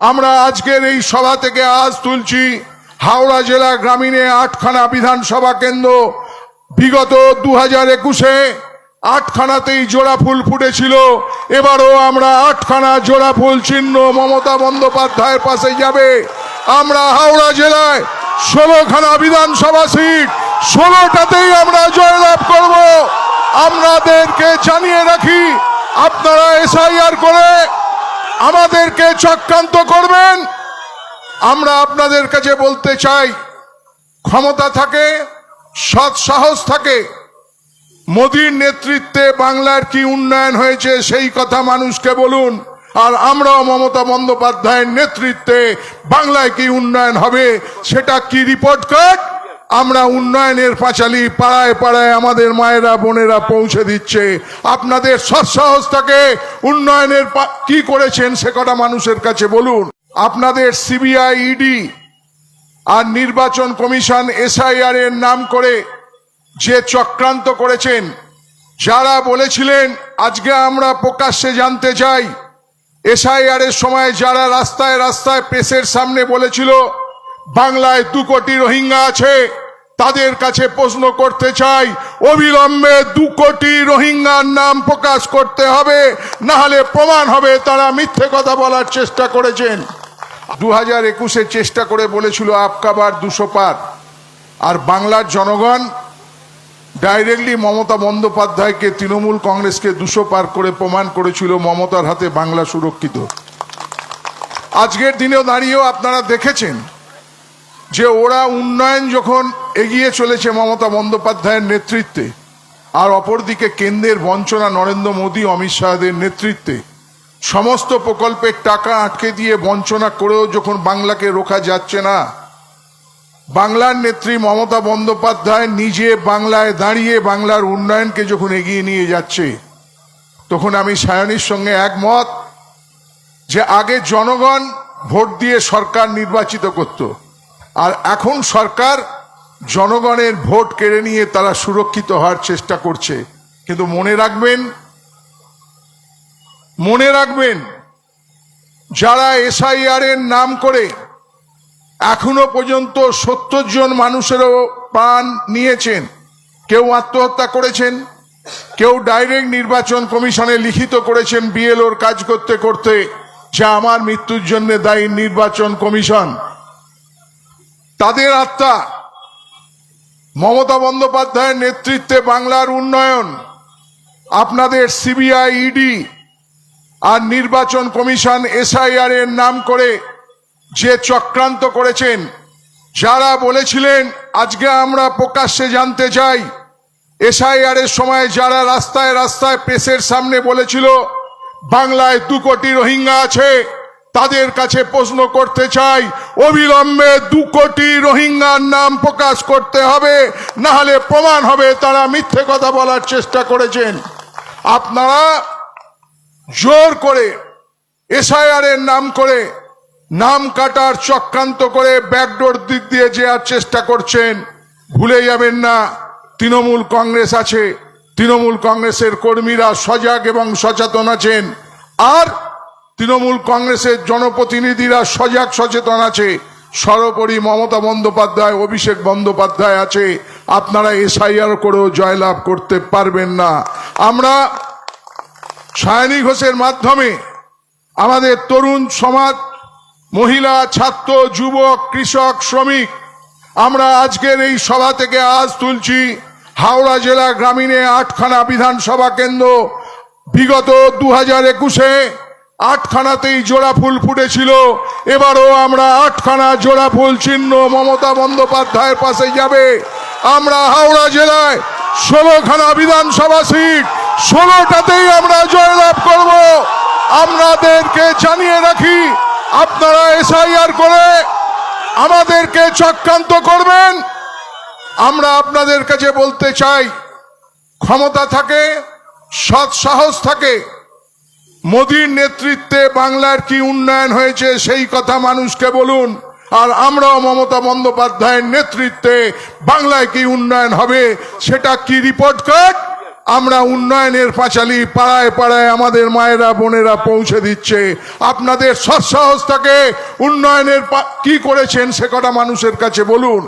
আমরা আজকের এই সভা থেকে আজ তুলছি হাওড়া জেলা গ্রামীণে 8খানা বিধানসভা কেন্দ্র। বিগত 2021-এ 8খানাতেই জোড়া ফুল ফুটেছিল। এবারও আমরা 8খানা জোড়া ফুল চিহ্ন মমতা বন্দ্যোপাধ্যায়ের পাশে যাবে। আমরা হাওড়া জেলায় 16খানা বিধানসভা সিট, 16টাতেই আমরা জয়লাভ করব। আপনাদেরকে জানিয়ে রাখি, আপনারা এসআইআর করে আমাদেরকে চক্রান্ত করবেন। আমরা আপনাদের কাছে বলতে চাই, ক্ষমতা থাকে, সৎ সাহস থাকে, মোদির নেতৃত্বে বাংলার কি উন্নয়ন হয়েছে সেই কথা মানুষকে বলুন। আর আমরাও মমতা বন্দ্যোপাধ্যায়ের নেতৃত্বে বাংলায় কি উন্নয়ন হবে সেটা কি রিপোর্ট কার্ড আমরা উন্নয়নের পাঁচালী পাড়ায় পাড়ায় আমাদের মায়েরা বোনেরা পৌঁছে দিচ্ছে। আপনাদের সৎ সাহস থাকে, উন্নয়নের কি করেছেন সে কথা মানুষের কাছে বলুন। আপনাদের সিবিআই, ইডি আর নির্বাচন কমিশন এসআইআর এর নাম করে যে চক্রান্ত করেছেন, যারা বলেছিলেন, আজকে আমরা প্রকাশ্যে জানতে চাই, এসআইআর এর সময় যারা রাস্তায় রাস্তায় প্রেসের সামনে বলেছিল বাংলায় 2 কোটি রোহিঙ্গা আছে, তাদের কাছে প্রশ্ন করতে চাই, অবিলম্বে 2 কোটি রোহিঙ্গার নাম প্রকাশ করতে হবে, না হলে প্রমাণ হবে তারা মিথ্যে কথা বলার চেষ্টা করেছেন। 2021-এ চেষ্টা করে বলেছিল আপকা বার 200 পার, আর বাংলার জনগণ ডাইরেক্টলি মমতা বন্দ্যোপাধ্যায়কে, তৃণমূল কংগ্রেসকে 200 পার করে প্রমাণ করেছিল মমতার হাতে বাংলা সুরক্ষিত। আজকের দিনেও দাঁড়িয়েও আপনারা দেখেছেন যে ওরা উন্নয়ন যখন এগিয়ে চলেছে মমতা বন্দ্যোপাধ্যায়ের নেতৃত্বে, আর অপরদিকে কেন্দ্রের বঞ্চনা নরেন্দ্র মোদী, অমিত শাহদের নেতৃত্বে সমস্ত প্রকল্পের টাকা আটকে দিয়ে বঞ্চনা করেও যখন বাংলাকে রোখা যাচ্ছে না, বাংলার নেত্রী মমতা বন্দ্যোপাধ্যায় নিজে বাংলায় দাঁড়িয়ে বাংলার উন্নয়নকে যখন এগিয়ে নিয়ে যাচ্ছে, তখন আমি সায়নীর সঙ্গে একমত যে আগে জনগণ ভোট দিয়ে সরকার নির্বাচিত করত, আর এখন সরকার জনগণের ভোট কেড়ে নিয়ে তারা সুরক্ষিত হওয়ার চেষ্টা করছে। কিন্তু মনে রাখবেন যারা এসআইআর এর নাম করে এখনো পর্যন্ত 70 জন মানুষেরও প্রাণ নিয়েছেন, কেউ আত্মহত্যা করেছেন, কেউ ডাইরেক্ট নির্বাচন কমিশনে লিখিত করেছেন বিএলওর কাজ করতে করতে যে আমার মৃত্যুর জন্য দায়ী নির্বাচন কমিশন। তাদের আত্মা মমতা বন্দ্যোপাধ্যায়ের নেতৃত্বে বাংলার উন্নয়ন, আপনাদের সিবিআই, ইডি আর নির্বাচন কমিশন এসআইআর এর নাম করে যে চক্রান্ত করেছেন, যারা বলেছিলেন, আজকে আমরা প্রকাশ্যে জানতে চাই, এসআইআর এর সময় যারা রাস্তায় রাস্তায় প্রেসের সামনে বলেছিল বাংলায় 2 কোটি রোহিঙ্গা আছে, তাদের কাছে প্রশ্ন করতে চাই, অবিলম্বে 2 কোটি রোহিঙ্গার নাম প্রকাশ করতে হবে, না হলে প্রমাণ হবে তারা মিথ্যে কথা বলার চেষ্টা করেছেন। আপনারা জোর করে এসআইআর এর নাম করে নাম কাটার চক্রান্ত করে ব্যাকডোর দিক দিয়ে যাওয়ার চেষ্টা করছেন। ভুলে যাবেন না, তৃণমূল কংগ্রেস আছে, তৃণমূল কংগ্রেসের কর্মীরা সজাগ এবং সচেতন আছেন, আর তৃণমূল কংগ্রেসের জনপ্রতিনিধিরা সজাগ সচেতন আছে। সর্বোপরি মমতা বন্দ্যোপাধ্যায়, অভিষেক বন্দ্যোপাধ্যায় আছে। আপনারা এসআইআর করেও জয়লাভ করতে পারবেন না। আমরা সায়নী ঘোষের মাধ্যমে আমাদের তরুণ সমাজ, মহিলা, ছাত্র, যুবক, কৃষক, শ্রমিক, আমরা আজকের এই সভা থেকে আজ তুলছি হাওড়া জেলা গ্রামীণে 8খানা বিধানসভা কেন্দ্র। বিগত 2021-এ 8খানাতেই জোড়া ফুল ফুটেছিল। এবারও আমরা 8খানা জোড়া ফুল চিহ্ন মমতা বন্দ্যোপাধ্যায়ের পাশে যাবে। আমরা হাওড়া জেলায় 16খানা বিধানসভা সিট, 16টাতেই আমরা জয়লাভ করব। আপনাদেরকে জানিয়ে রাখি, আপনারা এসআইআর করে আমাদেরকে চক্রান্ত করবেন। আমরা আপনাদের কাছে বলতে চাই, ক্ষমতা থাকে, সৎ সাহস থাকে, মোদির নেতৃত্বে বাংলার কি উন্নয়ন হয়েছে সেই কথা মানুষকে বলুন। আর আমরাও মমতা বন্দ্যোপাধ্যায়ের নেতৃত্বে বাংলায় কি উন্নয়ন হবে সেটা কি রিপোর্ট কার্ড আমরা উন্নয়নের পাঁচালী পাড়ায় পাড়ায় আমাদের মায়েরা বোনেরা পৌঁছে দিচ্ছে। আপনাদের সৎসাহস থাকে উন্নয়নের কি করেছেন সে কটা মানুষের কাছে বলুন।